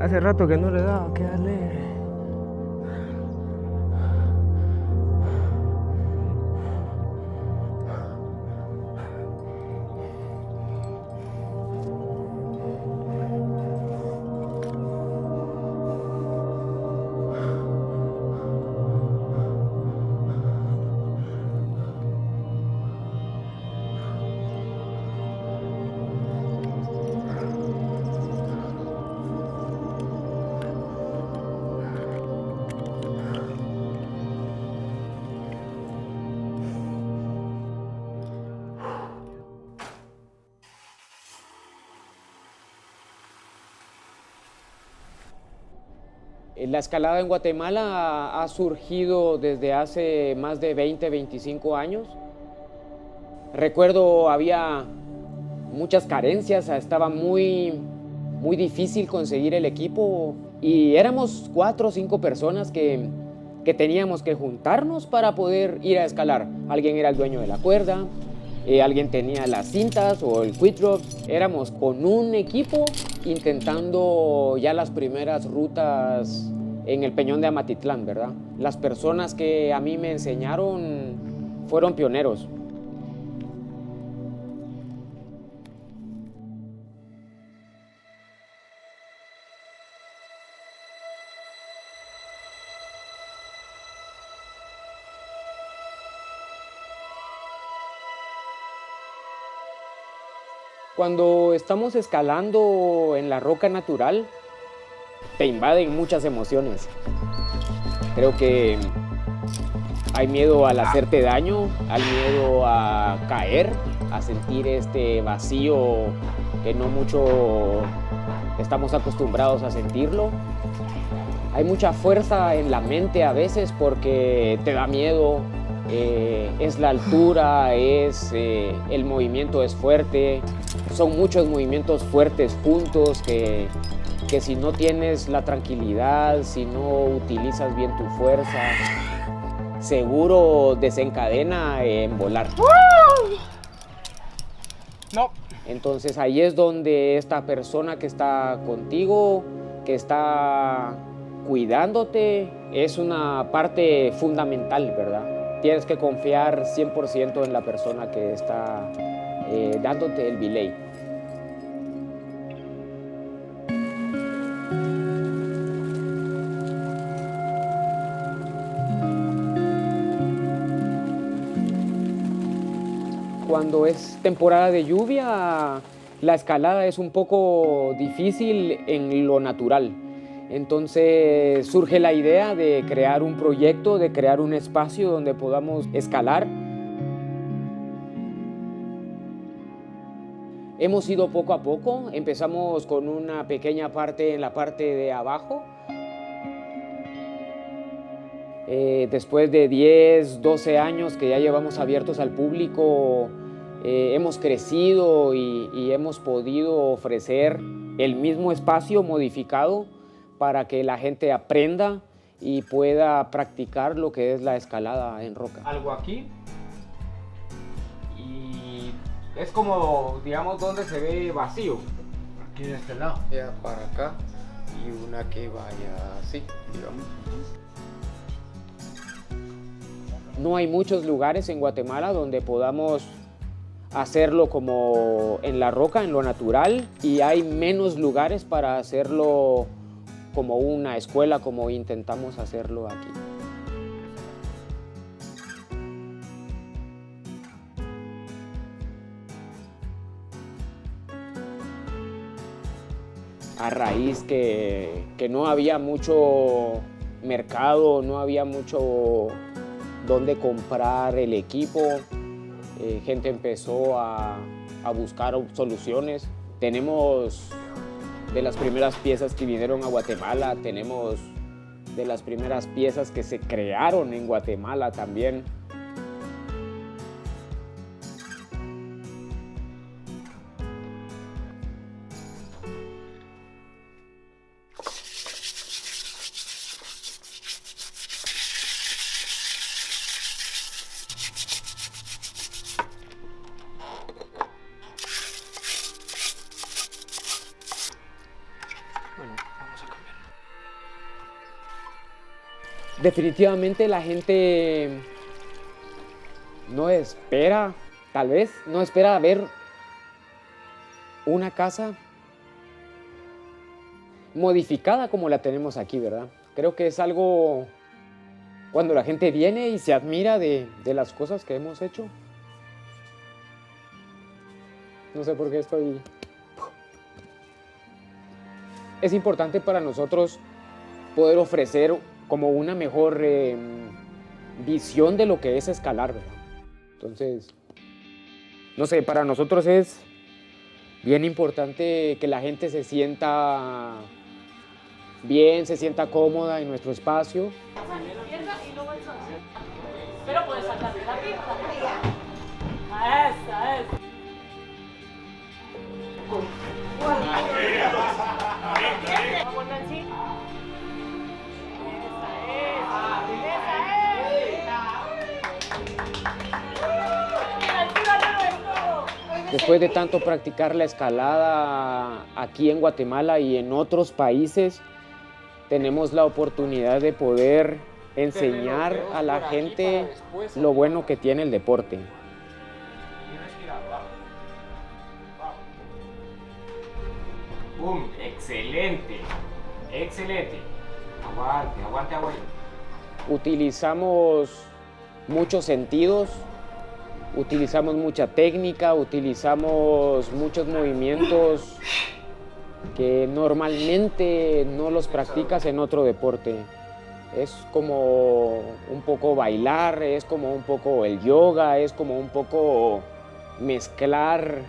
Hace rato que no le daba, qué alegre. La escalada en Guatemala ha surgido desde hace más de 20, 25 años. Recuerdo había muchas carencias, estaba muy difícil conseguir el equipo y éramos 4 o 5 personas que teníamos que juntarnos para poder ir a escalar. Alguien era el dueño de la cuerda, alguien tenía las cintas o el quit rope. Éramos con un equipo intentando ya las primeras rutas en el Peñón de Amatitlán, ¿verdad? Las personas que a mí me enseñaron fueron pioneros. Cuando estamos escalando en la roca natural, te invaden muchas emociones. Creo que hay miedo al hacerte daño, hay miedo a caer, a sentir este vacío que no mucho estamos acostumbrados a sentirlo. Hay mucha fuerza en la mente a veces porque te da miedo, es la altura, el movimiento es fuerte, son muchos movimientos fuertes juntos que si no tienes la tranquilidad, si no utilizas bien tu fuerza, seguro desencadena en volar. No. Entonces ahí es donde esta persona que está contigo, que está cuidándote, es una parte fundamental, ¿verdad? Tienes que confiar 100% en la persona que está dándote el belay. Cuando es temporada de lluvia, la escalada es un poco difícil en lo natural. Entonces surge la idea de crear un proyecto, de crear un espacio donde podamos escalar. Hemos ido poco a poco, empezamos con una pequeña parte en la parte de abajo. Después de 10, 12 años que ya llevamos abiertos al público, hemos crecido y hemos podido ofrecer el mismo espacio modificado para que la gente aprenda y pueda practicar lo que es la escalada en roca. Algo aquí. Y es como, digamos, donde se ve vacío. Aquí de este lado. Ya para acá y una que vaya así, digamos. No hay muchos lugares en Guatemala donde podamos hacerlo como en la roca, en lo natural, y hay menos lugares para hacerlo como una escuela, como intentamos hacerlo aquí. A raíz que no había mucho mercado, no había mucho dónde comprar el equipo, gente empezó a buscar soluciones. Tenemos de las primeras piezas que vinieron a Guatemala, tenemos de las primeras piezas que se crearon en Guatemala también. Bueno, vamos acá. definitivamente la gente no espera, tal vez, no espera ver una casa modificada como la tenemos aquí, ¿verdad? Creo que es algo cuando la gente viene y se admira de las cosas que hemos hecho. No sé por qué estoy... Es importante para nosotros poder ofrecer como una mejor visión de lo que es escalar, ¿verdad? Entonces, no sé, para nosotros es bien importante que la gente se sienta bien, se sienta cómoda en nuestro espacio. Pero puedes saltar de la pista. Esa es. Vuelve al sí. Después de tanto practicar la escalada aquí en Guatemala y en otros países, tenemos la oportunidad de poder enseñar a la gente lo bueno que tiene el deporte. ¡Bum! ¡Excelente! ¡Excelente! Aguante, aguante, abuelo. Utilizamos muchos sentidos, utilizamos mucha técnica, utilizamos muchos movimientos que normalmente no los practicas en otro deporte. Es como un poco bailar, es como un poco el yoga, es como un poco mezclar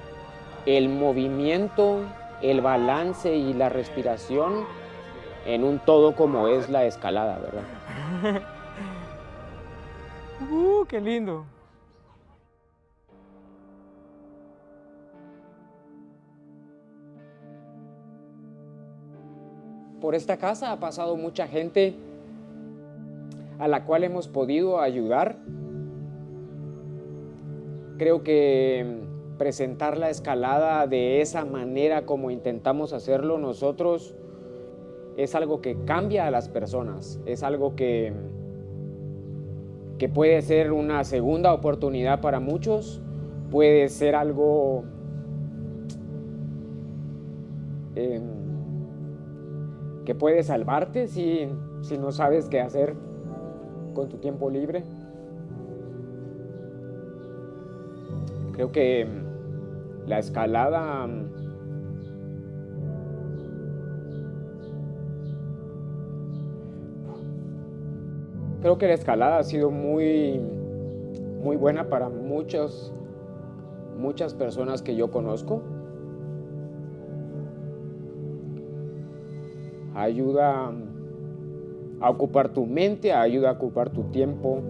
el movimiento, el balance y la respiración en un todo como es la escalada, ¿verdad? ¡Qué lindo! Por esta casa ha pasado mucha gente a la cual hemos podido ayudar. Creo que presentar la escalada de esa manera como intentamos hacerlo nosotros es algo que cambia a las personas, es algo que puede ser una segunda oportunidad para muchos, puede ser algo que puede salvarte si no sabes qué hacer con tu tiempo libre. Creo que la escalada ha sido muy buena para muchas personas que yo conozco. Ayuda a ocupar tu mente, ayuda a ocupar tu tiempo.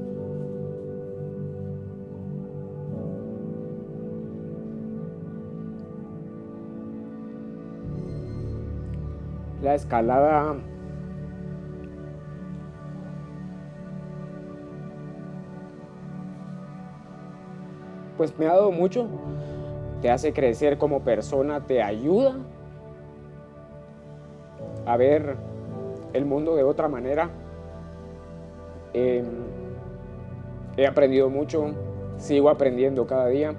La escalada pues me ha dado mucho, te hace crecer como persona, te ayuda a ver el mundo de otra manera. He aprendido mucho, sigo aprendiendo cada día.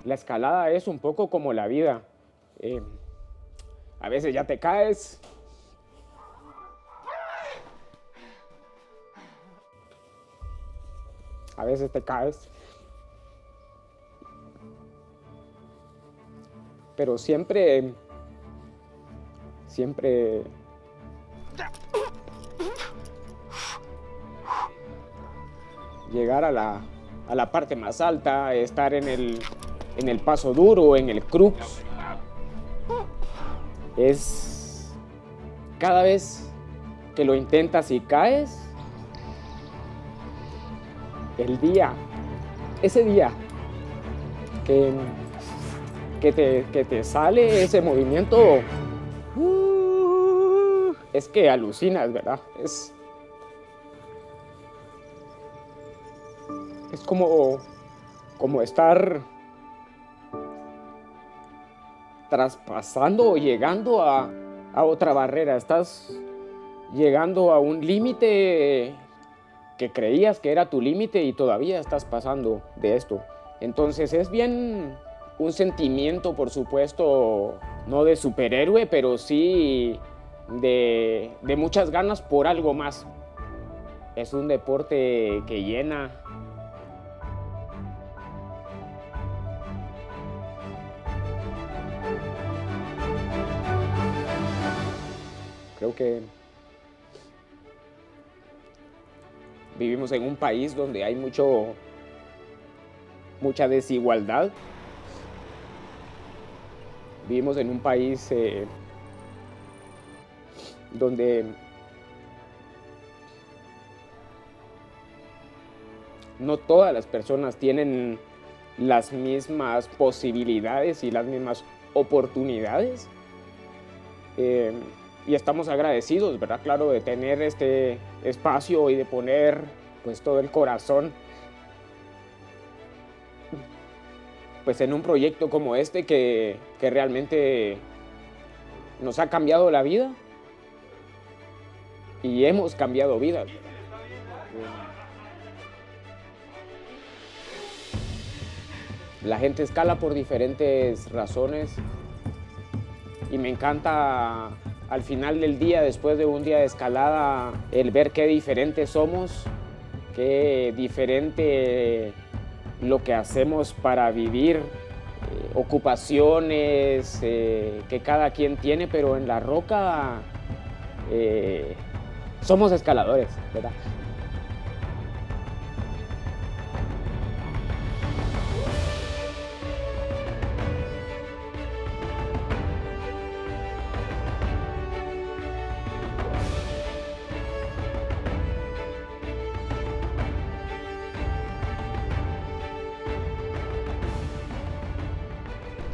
La escalada es un poco como la vida. A veces ya te caes. A veces te caes. pero siempre llegar a la parte más alta, estar en el paso duro, en el crux. Es cada vez que lo intentas y caes, ese día que te sale ese movimiento, es que alucinas, ¿verdad? Es como estar traspasando o llegando a otra barrera. Estás llegando a un límite que creías que era tu límite y todavía estás pasando de esto. Entonces es bien un sentimiento, por supuesto, no de superhéroe, pero sí de muchas ganas por algo más. Es un deporte que llena. Creo que vivimos en un país donde hay mucha desigualdad. Vivimos en un país donde no todas las personas tienen las mismas posibilidades y las mismas oportunidades. Y estamos agradecidos, ¿verdad? Claro, de tener este espacio y de poner pues todo el corazón pues en un proyecto como este que realmente nos ha cambiado la vida y hemos cambiado vidas. La gente escala por diferentes razones y me encanta al final del día, después de un día de escalada, el ver qué diferentes somos, qué diferente lo que hacemos para vivir, ocupaciones que cada quien tiene, pero en la roca somos escaladores, ¿verdad?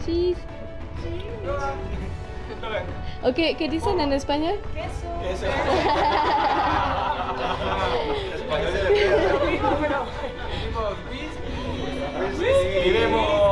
Sí. ¿O qué dicen en español? Queso. Queremos